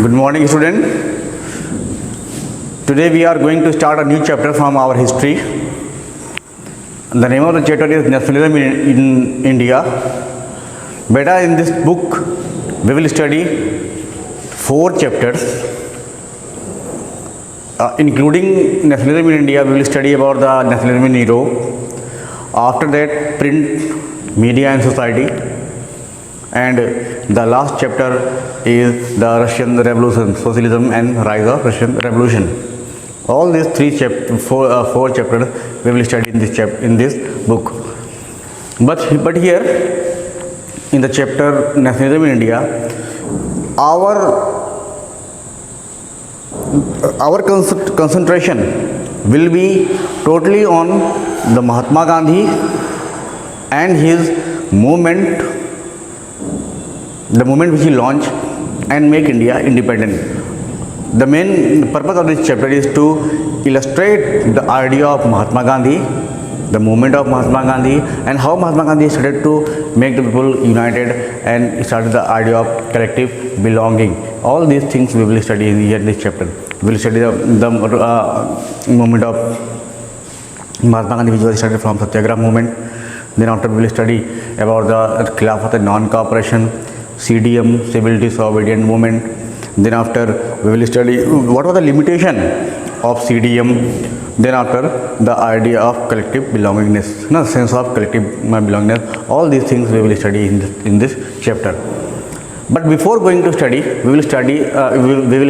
Good morning, student. Today we are going to start a new chapter from our history. The name of the chapter is Nationalism in India. Beta, in this book we will study 4 chapters, including nationalism in India. We will study about the nationalism in Europe. After that, print, media and society. And the last chapter is the Russian Revolution, socialism and rise of Russian Revolution. All these four chapters we will study in this book. But here in the chapter Nationalism in India, our concentration will be totally on the Mahatma Gandhi and his movement, the movement which he launched and make India independent. The main purpose of this chapter is to illustrate the idea of Mahatma Gandhi, the movement of Mahatma Gandhi, and how Mahatma Gandhi started to make the people united and started the idea of collective belonging. All these things we will study in this chapter. We will study the movement of Mahatma Gandhi, which was started from Satyagraha movement. Then after we will study about the Khilafat and non-cooperation, CDM, civil disobedient movement. Then after we will study what was the limitation of CDM. Then after the idea of collective belongingness, sense of collective belongingness. All these things we will study in this chapter. But before going to study, we will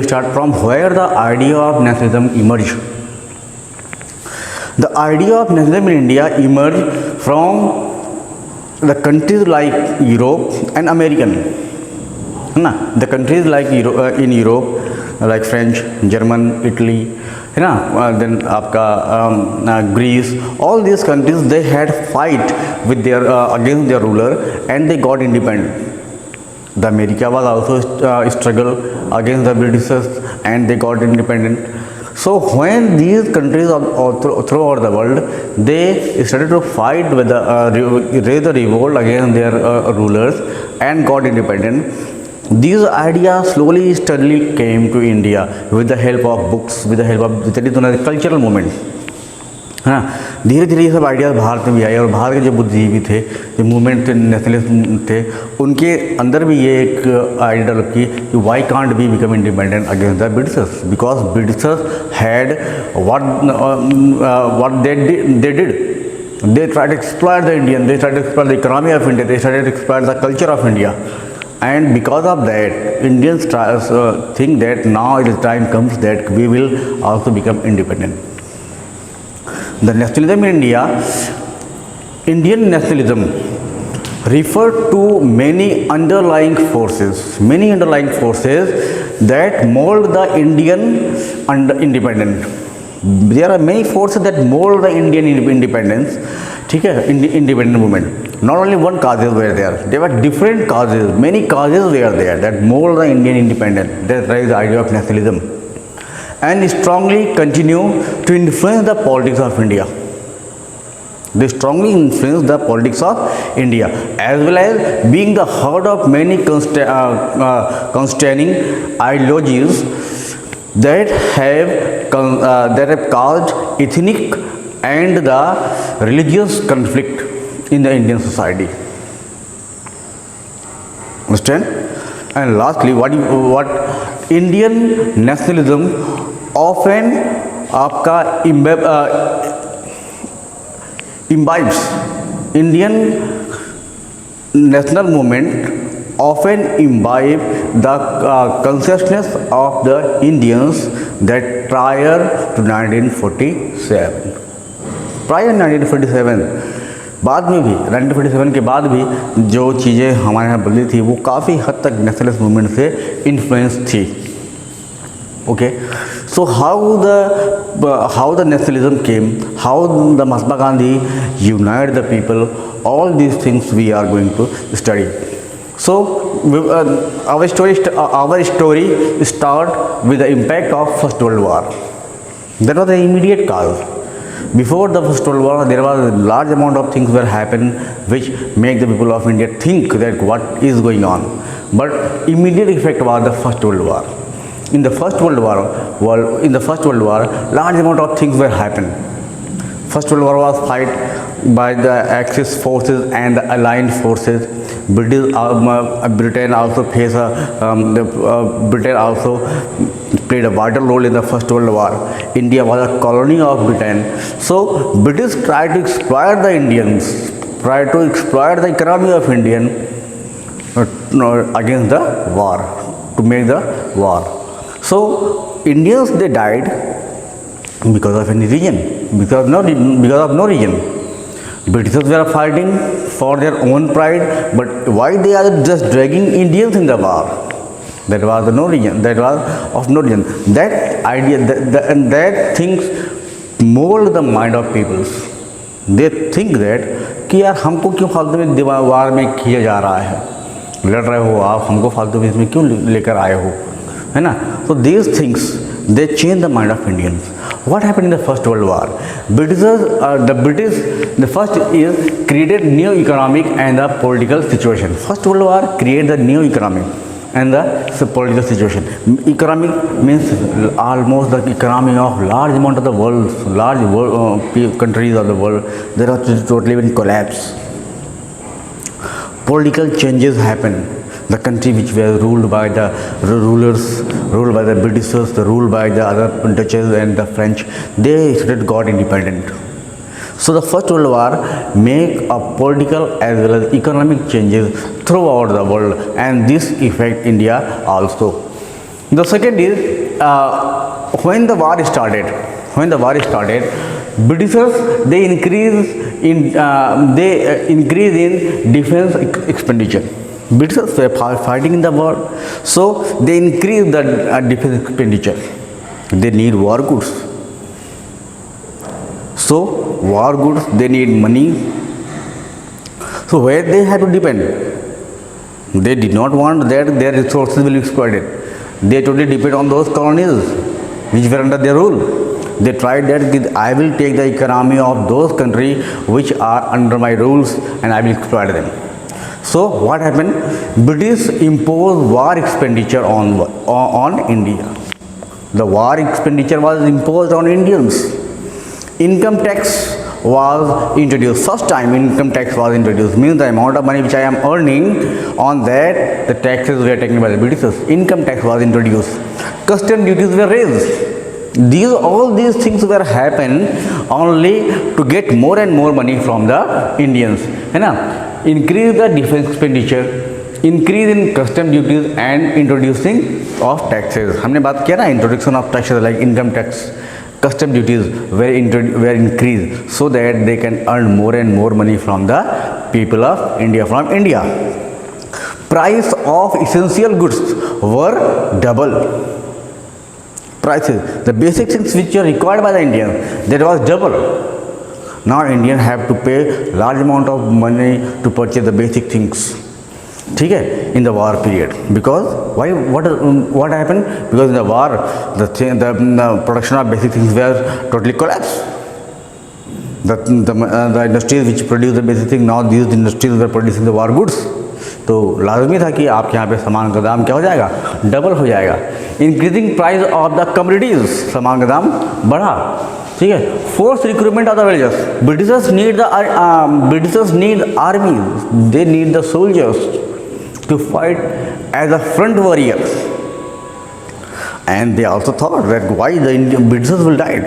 start from where the idea of nationalism emerged. The idea of nationalism in India emerged from the countries like Europe and American. The countries like in Europe, like French, German, Italy, then Greece, all these countries, they had fight with against their ruler and they got independent. The America was also struggle against the Britishers and they got independent. So when these countries throughout the world, they started to fight with raise the revolt against their rulers and got independent. These ideas slowly, steadily came to India with the help of books, with the help of the cultural movement. धीरे धीरे ये सब ideas Bharat में भी आए और भारत के जो बुद्धिजीवी थे, जो मूवमेंट थे, नेशनलिस्ट थे, उनके अंदर भी ये एक आइडिया डेवलप की कि why can't be become independent against the Britishers, because Britishers had what they did. They tried to exploit the Indian, they tried to exploit the economy of India, they tried to exploit the culture of India. And because of that, Indians think that now it is time comes that we will also become independent. The nationalism in India, Indian nationalism referred to many underlying forces that mold the Indian independence. There are many forces that mold the Indian independence, independent movement. Not only one causes were there were different causes, many causes were there that mold the Indian independence, that rise the idea of nationalism, and strongly continue to influence the politics of India. They strongly influence the politics of India, as well as being the heart of many constraining ideologies that have caused ethnic and the religious conflict in the Indian society. Understand? And lastly, what Indian nationalism often imbibes. Indian national movement often imbibe the consciousness of the Indians that prior to 1947. Prior 1947 बाद में भी 1947 के बाद भी जो चीज़ें हमारे यहाँ बदली थी वो काफ़ी हद तक नेशनलिस्ट मूवमेंट से इन्फ्लुएंस थी. Okay, so how the nationalism came, how the Mahatma Gandhi united the people, all these things we are going to study. So our story start with the impact of First World War. That was the immediate cause. Before the First World War, there was a large amount of things were happen which make the people of India think that what is going on. But immediate effect was the First World War. In the First World War, large amount of things were happened. First World War was fight by the Axis forces and the Allied forces. Britain also Britain also played a vital role in the First World War. India was a colony of Britain, so British tried to exploit the Indians, tried to exploit the economy of Indian against the war, to make the war. So Indians, they died because of any reason, because of no reason. Britishers were fighting for their own pride, but why they are just dragging Indians in the war? That was no reason. That was of no reason. That idea, that things mold the mind of peoples. They think that कि यार हमको क्यों फालतू में वार में किया जा रहा है, लड़ रहे हो आप, हमको फालतू में इसमें क्यों लेकर आए हो, है ना. So these things, they change the mind of Indians. What happened in the First World War? The first is created new economic and the political situation. First World War created the new economic and the political situation. Economic means almost the economy of large amount of the world, countries of the world, they are totally in collapse. Political changes happen. The country which were ruled by the rulers, ruled by the Britishers, ruled by the other Dutches and the French, they got independent. So the First World War make a political as well as economic changes throughout the world, and this affect India also. The second is when the war started, Britishers, they increase in defense expenditure. Britishers were fighting in the war, so they increase the defense expenditure. They need war goods. So war goods, they need money. So where they have to depend? They did not want that their resources will be exploited. They totally depend on those colonies which were under their rule. They tried that I will take the economy of those countries which are under my rules and I will exploit them. So what happened? British imposed war expenditure on India. The war expenditure was imposed on Indians. Income tax was introduced. First time income tax was introduced, means the amount of money which I am earning, on that the taxes were taken by the Britishers. Income tax was introduced. Custom duties were raised. All these things were happen only to get more and more money from the Indians, है ना. Increase the defense expenditure, increase in custom duties and introducing of taxes. हमने बात किया ना, introduction of taxes like income tax, custom duties were increased so that they can earn more and more money from the people of India, Price of essential goods were double. Prices, the basic things which are required by the Indians, that was double. Now Indians have to pay large amount of money to purchase the basic things, ठीक है, in the war period. Because why? What happened? Because in the war, the production of basic things were totally collapsed. The industries which produce the basic things, now these industries were producing the war goods. तो लाजमी था कि आपके यहाँ पे सामान का दाम क्या हो जाएगा, डबल हो जाएगा. Increasing price of the commodities, सामान का दाम बढ़ा, ठीक है. Force recruitment of the villagers. Britishers need armies, they need the soldiers to fight as a front warrior, and they also thought that why the Britishers will die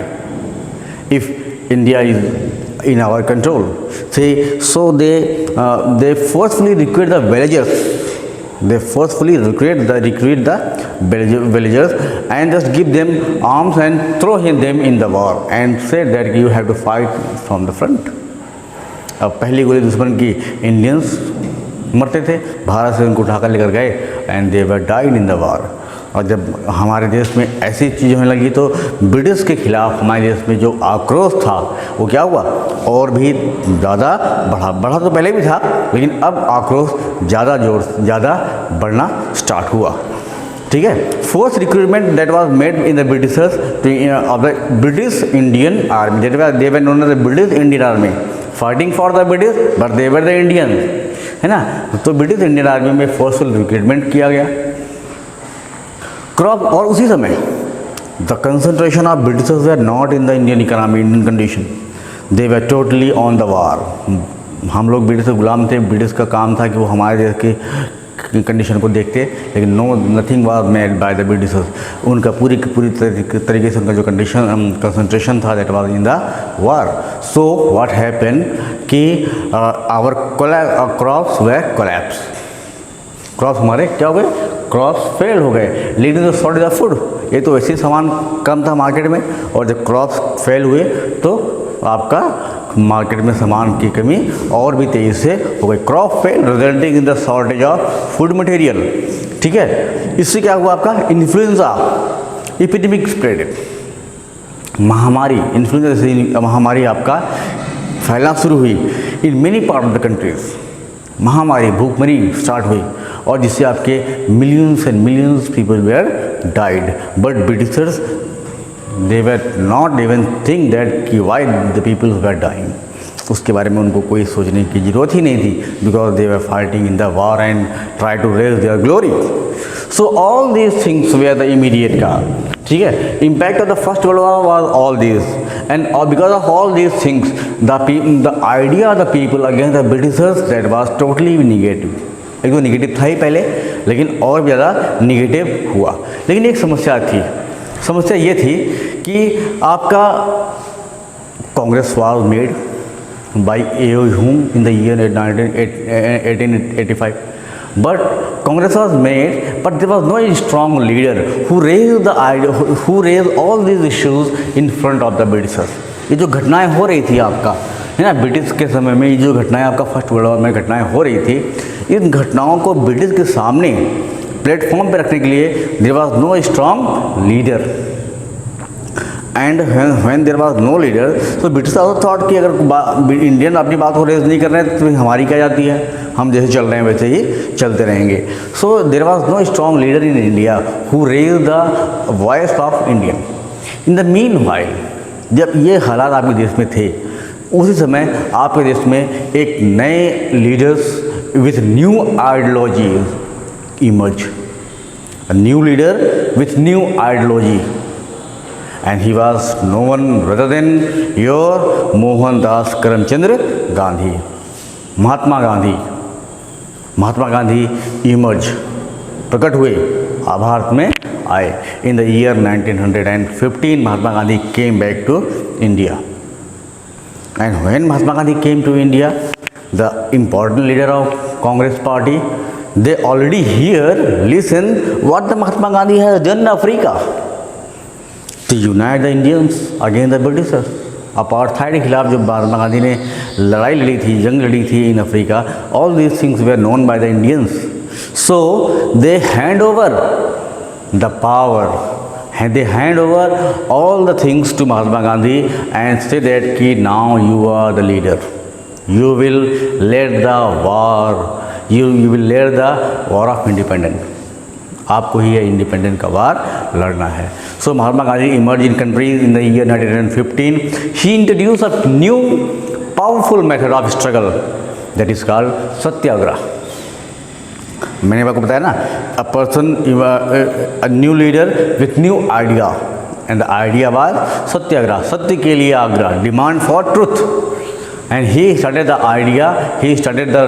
if India is in our control. So they forcefully recruit the villagers. They forcefully recruit the villagers and just give them arms and throw them in the war and say that you have to fight from the front. अब पहली गोली दुश्मन की Indians मरते थे, भारत से उनको उठाकर लेकर गए and they were died in the war. और जब हमारे देश में ऐसी चीज़ें होने लगी तो ब्रिटिश के खिलाफ हमारे देश में जो आक्रोश था वो क्या हुआ, और भी ज़्यादा बढ़ा तो पहले भी था, लेकिन अब आक्रोश ज़्यादा बढ़ना स्टार्ट हुआ, ठीक है. Force recruitment that was made in the Britishers of the British Indian army, they were known as the British Indian army, fighting for the British but they were the Indian, है ना. तो British Indian army में forceful recruitment किया गया. Crop, और उसी समय the concentration of Britishers were not in the Indian economy, Indian condition, they were totally on the war. हम लोग ब्रिटिश के गुलाम थे, ब्रिटिश का काम था कि वो हमारे देश के कंडीशन को देखते, लेकिन no nothing was made by the Britishers. उनका पूरी तरीके से उनका जो कंडीशन कंसंट्रेशन था that was in the war. So what happen कि our crops they collapse, crops हमारे क्या हो गए, क्रॉप्स फेल हो गए, leading to shortage of food. ये तो वैसे ही सामान कम था मार्केट में, और जब क्रॉप्स फेल हुए तो आपका मार्केट में सामान की कमी और भी तेज़ी से हो गई। Crop fail resulting in the shortage of food material. ठीक है, इससे क्या हुआ, आपका इन्फ्लुएंजा एपिडेमिक स्प्रेड, महामारी, इन्फ्लुएंजा जैसी महामारी आपका फैलना शुरू हुई in many part of the countries. महामारी, भूखमरी स्टार्ट हुई, और जिससे आपके millions and millions people were died. But Britishers they were not even think that कि why the people were dying. उसके बारे में उनको कोई सोचने की ज़रूरत ही नहीं थी, because they were fighting in the war and try to raise their glory. So all these things were the immediate का, ठीक है, impact of the first world war was all this, and because of all these things the idea of the people against the Britishers that was totally negative. एक तो negative था ही पहले, लेकिन और भी ज़्यादा निगेटिव हुआ। लेकिन एक समस्या थी, समस्या ये थी कि आपका Congress was made by A Hume in the year 1885, but Congress was made but there was no strong leader who raised the idea, who raised all these issues in front of the Britishers. ये जो घटनाएं हो रही थी आपका, है ना, British के समय में ये जो घटनाएं आपका फर्स्ट वर्ल्ड वॉर में घटनाएं हो रही थी, इन घटनाओं को ब्रिटिश के सामने प्लेटफॉर्म पे रखने के लिए there was no strong leader, and when there was no leader तो ब्रिटिश आल्सो थॉट कि अगर इंडियन अपनी बात को रेज नहीं कर रहे हैं तो हमारी क्या जाती है, हम जैसे चल रहे हैं वैसे ही चलते रहेंगे। So there was no strong leader in India who raise the voice of Indian. In the meanwhile, जब ये हालात आपके देश में थे, उसी समय आपके देश में एक नए leaders with new ideologies emerge, a new leader with new ideology, and he was no one rather than your Mohandas Karamchandra Gandhi, Mahatma Gandhi. Mahatma Gandhi emerge, प्रकट हुए, भारत में आए। in the year 1915 Mahatma Gandhi came back to India, and when Mahatma Gandhi came to India, the important leader of Congress party, they already listen what the Mahatma Gandhi has done in Africa to unite the Indians against the Britishers। Apartheid के खिलाफ जो महात्मा गांधी ने लड़ाई लड़ी थी, जंग लड़ी थी in Africa, all these things were known by the Indians, so they hand over the power, and they hand over all the things to Mahatma Gandhi and say that ki now you are the leader, you will lead the war, you will lead the war of independence। आपको ही ये independent का war लड़ना है। So Mahatma Gandhi emerge in countries in the year 1915। He introduce a new powerful method of struggle that is called satyagraha. मैंने आपको बताया ना, a person, a new leader with new idea, and the idea was satyagraha, सत्य के लिए आग्रह, demand for truth. And he started the idea, he started the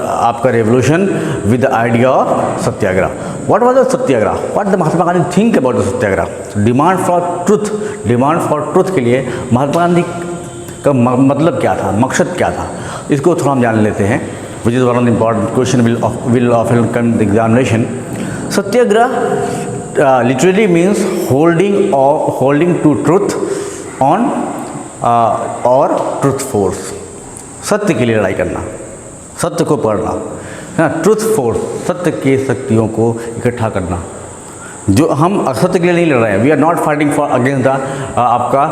आपका revolution with the idea of satyagraha। What was the satyagraha? What the Mahatma Gandhi think about the satyagraha? Demand for truth, demand for truth के लिए महात्मा गांधी का मतलब क्या था, मकसद क्या था, इसको थोड़ा हम जान लेते हैं, which is one of the important question will often come in the examination। Satyagraha literally means holding to truth on और ट्रुथ फोर्स, सत्य के लिए लड़ाई करना, सत्य को पढ़ना, है ना, ट्रुथ फोर्स, सत्य के शक्तियों को इकट्ठा करना। जो हम असत्य के लिए नहीं लड़ रहे हैं, we are not fighting for against the आपका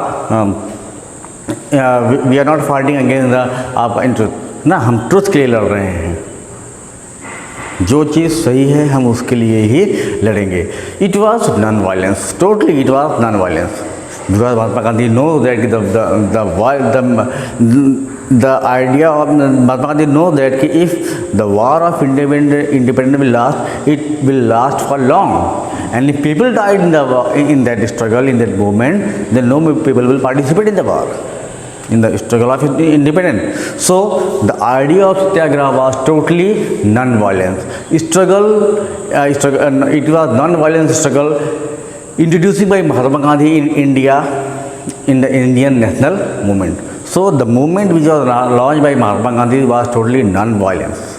we are not fighting against the आप ट्रुथ ना, हम ट्रुथ के लिए लड़ रहे हैं। जो चीज़ सही है हम उसके लिए ही लड़ेंगे। It was non violence, totally it was non violence, because Mahatma Gandhi knows that the idea of Mahatma Gandhi knows that if the war of independence will last, it will last for long, and if people died in that struggle, in that movement, then no people will participate in the war, in the struggle of independence. So the idea of Satyagraha was totally non-violence struggle. It was non-violent struggle introduced by Mahatma Gandhi in India, in the Indian national movement. So the movement which was launched by Mahatma Gandhi was totally non-violence.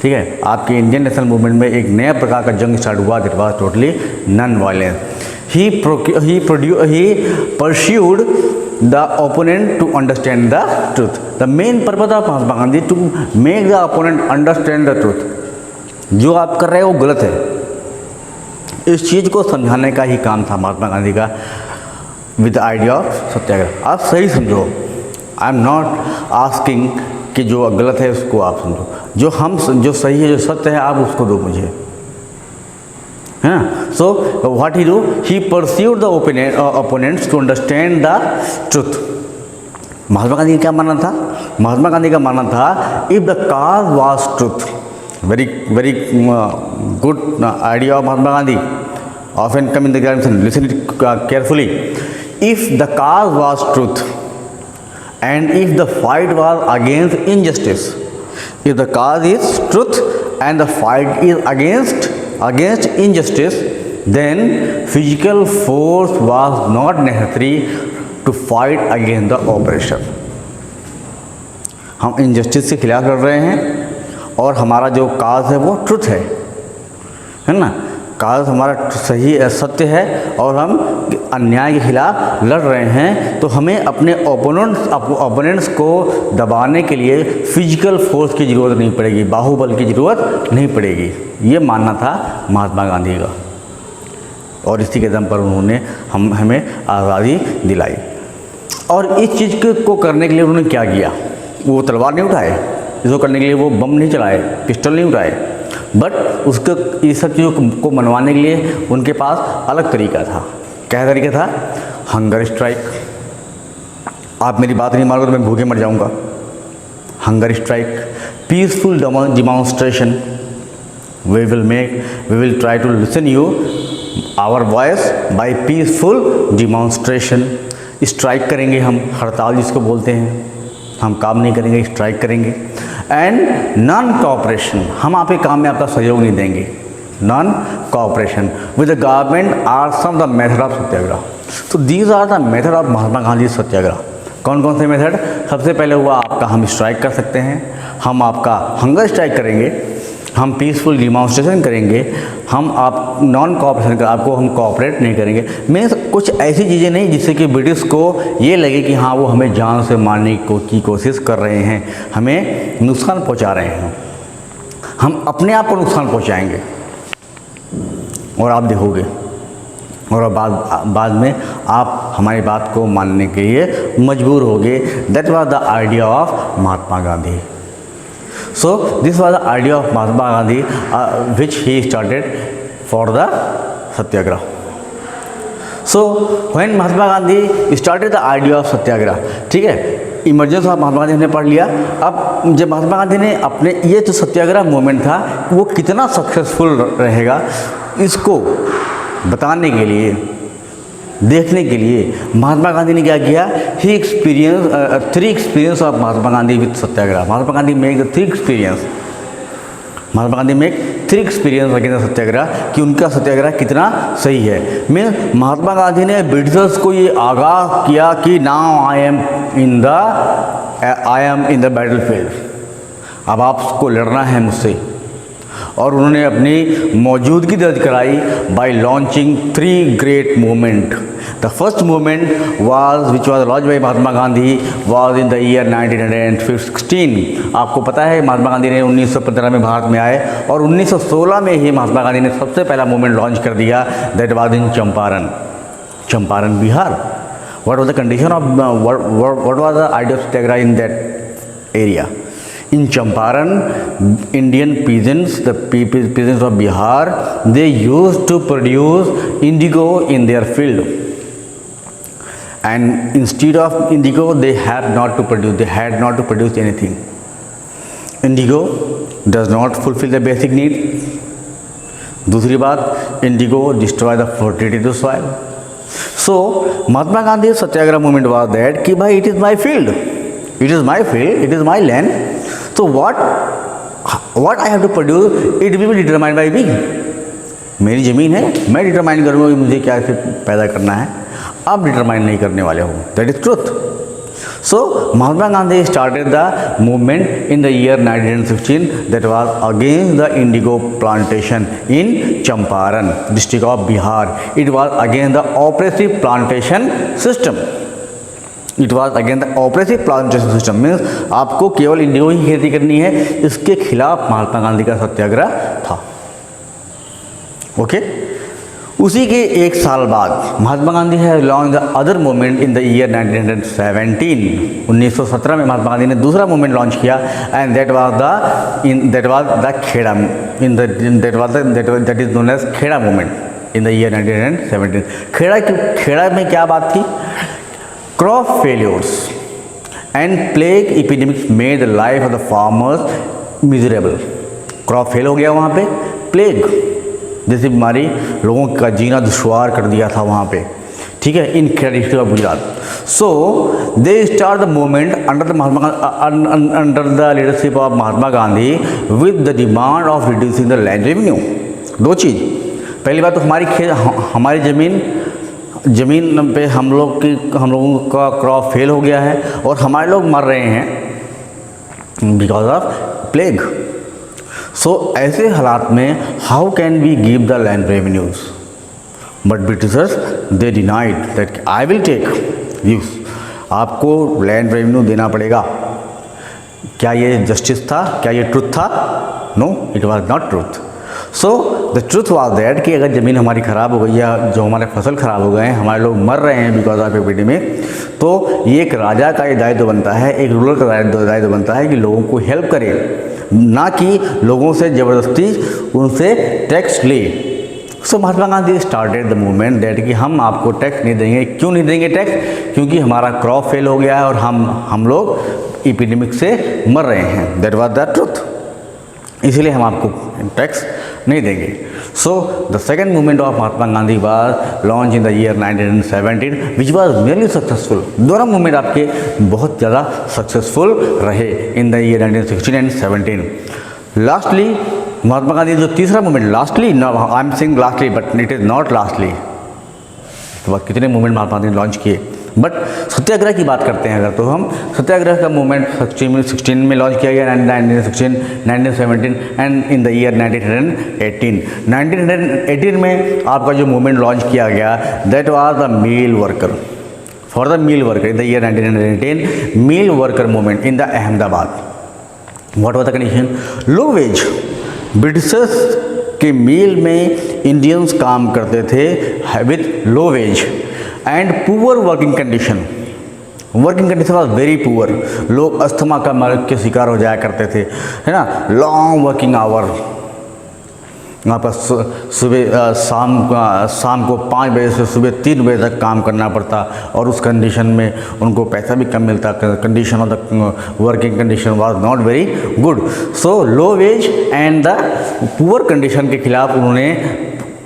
ठीक है, आपके Indian national movement में एक नया प्रकार का जंग start हुआ, that was totally non violence. He pursued the opponent to understand the truth. The main purpose of Mahatma Gandhi to make the opponent understand the truth. जो आप कर रहे हो वो गलत है, इस चीज़ को समझाने का ही काम था महात्मा गांधी का विद द आइडिया ऑफ सत्याग्रह. आप सही समझो, आई एम नॉट आस्किंग कि जो गलत है उसको आप समझो, जो सही है, जो सत्य है, आप उसको दो मुझे, है ना. So what he do, he pursued the opponents to understand the truth. Mahatma Gandhi का क्या मानना था? महात्मा गांधी का मानना था, if the cause was truth, very very good idea of Mahatma Gandhi, often come in the examination, listen it carefully. If the cause was truth and if the fight was against injustice, if the cause is truth and the fight is against injustice, then physical force was not necessary to fight against the oppressor. हम injustice के खिलाफ लड़ रहे हैं और हमारा जो काज है वो ट्रुथ है ना, काज हमारा सही सत्य है और हम अन्याय के खिलाफ लड़ रहे हैं, तो हमें अपने ओपोनेंट्स को दबाने के लिए फिजिकल फोर्स की ज़रूरत नहीं पड़ेगी, बाहुबल की ज़रूरत नहीं पड़ेगी. ये मानना था महात्मा गांधी का, और इसी के दम पर उन्होंने हमें आज़ादी दिलाई. और इस चीज़ को करने के लिए उन्होंने क्या किया? वो तलवार नहीं उठाए, इसको करने के लिए वो बम नहीं चलाए, पिस्टल नहीं उठाए, बट उसको ये सब चीज़ों को मनवाने के लिए उनके पास अलग तरीका था. क्या तरीका था? Hunger strike. आप मेरी बात नहीं मानोगे तो मैं भूखे मर जाऊंगा. Hunger strike, peaceful demonstration, we will try to listen you our voice by peaceful demonstration. Strike करेंगे हम, हड़ताल जिसको बोलते हैं, हम काम नहीं करेंगे, स्ट्राइक करेंगे. एंड नॉन कोऑपरेशन, हम आपके काम में आपका सहयोग नहीं देंगे. Non cooperation with the government are some the method of satyagraha. तो these are the method of Mahatma Gandhi satyagraha. कौन कौन से मेथड? सबसे पहले हुआ आपका, हम स्ट्राइक कर सकते हैं, हम आपका हंगर स्ट्राइक करेंगे, हम पीसफुल डिमॉन्स्ट्रेशन करेंगे, हम आप नॉन कोऑपरेशन कर, आपको हम कोऑपरेट नहीं करेंगे. मीन्स कुछ ऐसी चीज़ें नहीं जिससे कि ब्रिटिश को ये लगे कि हाँ वो हमें जान से मारने की कोशिश कर रहे हैं, हमें नुकसान पहुंचा रहे हैं. हम अपने आप को नुकसान पहुंचाएंगे और आप देखोगे, और बाद में आप हमारी बात को मानने के लिए मजबूर होगे. That was the idea of Mahatma Gandhi. So this was the idea of Mahatma Gandhi which he started for the Satyagraha. So when Mahatma Gandhi started the idea of Satyagraha, ठीक है, इमरजेंस ऑफ महात्मा गांधी ने पढ़ लिया. अब जब महात्मा गांधी ने अपने ये जो सत्याग्रह मूवमेंट था वो कितना सक्सेसफुल रहेगा, इसको बताने के लिए, देखने के लिए महात्मा गांधी ने क्या किया? He experience three experience of Mahatma Gandhi with satyagraha. Mahatma Gandhi make the three experience. Mahatma Gandhi make three experience against satyagraha कि उनका सत्याग्रह कितना सही है. मैं महात्मा गांधी ने ब्रिटिशर्स को ये आगाह किया कि now I am in the battle field, अब आपको लड़ना है मुझसे. और उन्होंने अपनी मौजूदगी दर्ज कराई bye launching three great movement. The first movement was which was launch by Mahatma Gandhi was in the year 1916. आपको पता है महात्मा गांधी ने 1915 में भारत में आए और 1916 में ही महात्मा गांधी ने सबसे पहला मूवमेंट लॉन्च कर दिया. That was in Champaran Bihar. What was the condition of what was the idea of Satyagraha in that area? In Champaran, Indian peasants, the peasants of Bihar, they used to produce indigo in their field, and instead of indigo, they had not to produce anything. Indigo does not fulfill the basic need. दूसरी बात, indigo destroy the fertility to soil. So Mahatma Gandhi satyagraha movement was that कि भाई it is my field, it is my field, it is my land, तो what I have to produce it will be determined by me. मेरी ज़मीन है, मैं determine करूँगा कि मुझे क्या पैदा करना है, आप डिटरमाइन नहीं करने वाले हो। That is truth. So Mahatma Gandhi started the movement in the year 1916 that was against the Indigo plantation in Champaran district of Bihar. It was against the oppressive plantation system. It was against the oppressive plantation system means आपको केवल Indigo ही खेती करनी है, इसके खिलाफ महात्मा गांधी का सत्याग्रह था। Okay उसी के एक साल बाद Mahatma Gandhi have launch the other movement in the year 1917। 1917 में महात्मा गांधी ने दूसरा मूवमेंट लॉन्च किया and that was the Kheda that is known as Kheda movement in the year 1917। Kheda में क्या बात थी? Crop failures and plague epidemics made the life of the farmers miserable. Crop fail हो गया वहाँ पे, प्लेग जैसी बीमारी लोगों का जीना दुश्वार कर दिया था वहाँ पे, ठीक है, in Kheda district of Gujarat. So they start the movement under the leadership of Mahatma Gandhi with the demand of reducing the land revenue. दो चीज़, पहली बात तो हमारी ज़मीन पे हम लोगों का क्रॉप फेल हो गया है और हमारे लोग मर रहे हैं बिकॉज ऑफ प्लेग। सो ऐसे हालात में how can we give the land revenues, but Britishers they denied that I will take use, आपको लैंड रेवेन्यू देना पड़ेगा। क्या ये जस्टिस था? क्या ये ट्रुथ था? No, it was not truth. So the truth was that कि अगर ज़मीन हमारी ख़राब हो गई या जो हमारे फसल ख़राब हो गए हैं, हमारे लोग मर रहे हैं बिकॉज ऑफ एपिडेमिक, तो ये एक राजा का ये दायित्व बनता है, एक रूलर का दायित्व बनता है कि लोगों को हेल्प करे, ना कि लोगों से ज़बरदस्ती उनसे टैक्स ले। So Mahatma Gandhi started the movement that कि हम आपको टैक्स नहीं देंगे। क्यों नहीं देंगे टैक्स? क्योंकि हमारा क्रॉप फेल हो गया है और हम लोग एपिडेमिक से मर रहे हैं। दैट वाज द ट्रुथ, इसीलिए हम आपको टैक्स नहीं देंगे। So the second movement of Mahatma Gandhi was launch in the year 1917 which was really successful. दोनों मूवमेंट आपके बहुत ज़्यादा सक्सेसफुल रहे in the year 1916 and 17। Lastly Mahatma Gandhi जो तीसरा movement, lastly I am saying lastly but it is not lastly, तो कितने movement महात्मा गांधी ने लॉन्च किए, बट सत्याग्रह की बात करते हैं अगर, तो हम सत्याग्रह का मूवमेंट 16 में लॉन्च किया गया 1916, 1917 एंड इन द ईयर 1918। 1918 में आपका जो मूवमेंट लॉन्च किया गया that was the mill worker, for the mill worker in the year 1918 mill worker movement in the Ahmedabad. What was the condition? Low wage. Britishers के mill में Indians काम करते थे with low wage and poor working condition was very poor. लोग asthma का मर्ग के शिकार हो जाया करते थे, है ना। लॉन्ग वर्किंग आवर, वहाँ पर सुबह शाम को 5 बजे से सुबह 3 बजे तक काम करना पड़ता और उस कंडीशन में उनको पैसा भी कम मिलता। Condition of the working condition was not very good. So low wage and the poor condition के खिलाफ उन्होंने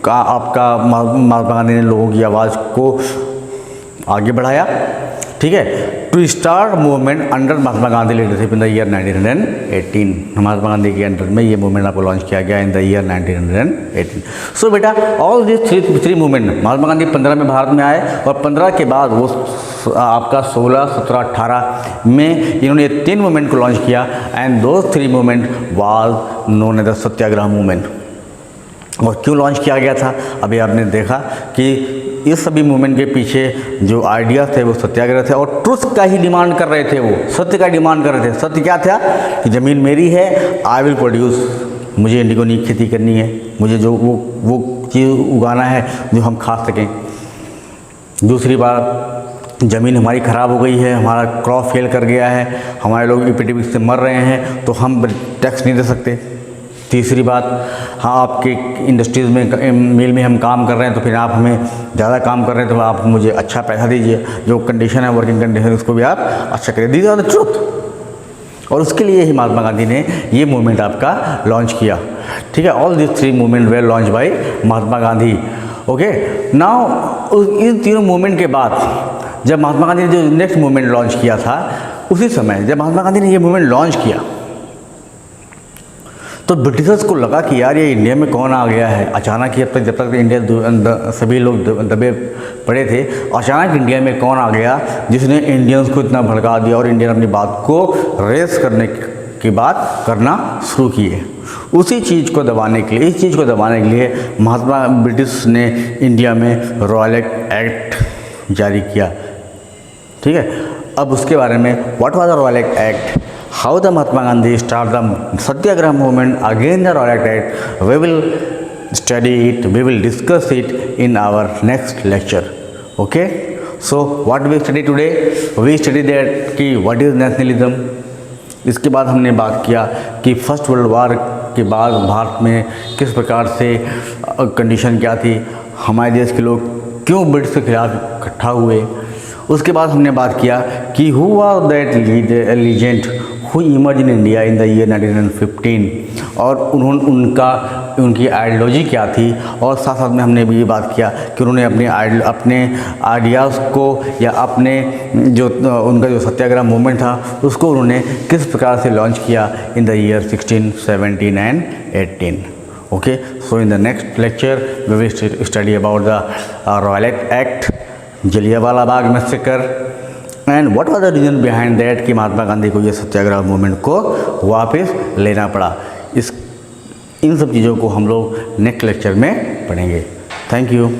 आपका महात्मा गांधी ने लोगों की आवाज़ को आगे बढ़ाया, ठीक है, to start movement under Mahatma Gandhi leadership in the year 1918। Mahatma Gandhi के अंडर में ये मूवमेंट आपको लॉन्च किया गया इन द ईयर 1918। सो बेटा all this three movement, Mahatma Gandhi 15 में भारत में आए और 15 के बाद वो आपका 16, 17, 18 में इन्होंने 3 मूवमेंट को लॉन्च किया एंड दो 3 movement was known as the Satyagraha movement. और क्यों लॉन्च किया गया था? अभी आपने देखा कि इस सभी मूवमेंट के पीछे जो आइडिया थे वो सत्याग्रह थे और ट्रुथ का ही डिमांड कर रहे थे, वो सत्य का डिमांड कर रहे थे। सत्य क्या था कि ज़मीन मेरी है, आई विल प्रोड्यूस, मुझे इंडिगो की खेती करनी है, मुझे जो वो चीज़ उगाना है जो हम खा सकें। दूसरी बात, ज़मीन हमारी ख़राब हो गई है, हमारा क्रॉप फेल कर गया है, हमारे लोग एपिडेमिक से मर रहे हैं तो हम टैक्स नहीं दे सकते। तीसरी बात, हाँ आपके इंडस्ट्रीज़ में मिल में हम काम कर रहे हैं तो फिर आप हमें ज़्यादा काम कर रहे हैं तो आप मुझे अच्छा पैसा दीजिए, जो कंडीशन है वर्किंग कंडीशन उसको भी आप अच्छा करिए। These are the truth. और उसके लिए ही महात्मा गांधी ने ये मूवमेंट आपका लॉन्च किया। ठीक है, all this 3 movement were launch by Mahatma Gandhi. Okay, now इन तीनों मूवमेंट के बाद जब महात्मा गांधी ने जो नेक्स्ट मूवमेंट लॉन्च किया था, उसी समय जब महात्मा गांधी ने ये मूवमेंट लॉन्च किया तो ब्रिटिशर्स को लगा कि यार ये इंडिया में कौन आ गया है अचानक ही। अब तक जब तक इंडिया सभी लोग दबे पड़े थे, अचानक इंडिया में कौन आ गया जिसने इंडियंस को इतना भड़का दिया और इंडियन अपनी बात को रेस करने की बात करना शुरू किए। उसी चीज़ को दबाने के लिए, इस चीज़ को दबाने के लिए महात्मा ब्रिटिश ने इंडिया में रॉयल एक्ट जारी किया। ठीक है, अब उसके बारे में what was the royal act, how the Mahatma Gandhi start the Satyagraha movement against the royal act, we will study it, we will discuss it in our next lecture. Okay, so what we study today, we study that कि what is nationalism। इसके बाद हमने बात किया कि first world war के बाद भारत में किस प्रकार से कंडीशन क्या थी, हमारे देश के लोग क्यों ब्रिटिश के खिलाफ इकट्ठा हुए। उसके बाद हमने बात किया कि who was that legend who emerge in India in the year 1915 और उनकी आइडियोलॉजी क्या थी। और साथ साथ में हमने भी ये बात किया कि उन्होंने अपने आइडियाज़ को या अपने जो उनका जो सत्याग्रह मूवमेंट था उसको उन्होंने किस प्रकार से लॉन्च किया in the year 16, 17 and 18। Okay, so in the next lecture we will study about the royal act, Jallianwala Bagh massacre and what was the reason behind that कि महात्मा गांधी को ये सत्याग्रह मूवमेंट को वापस लेना पड़ा। इन सब चीज़ों को हम लोग नेक्स्ट लेक्चर में पढ़ेंगे। Thank you.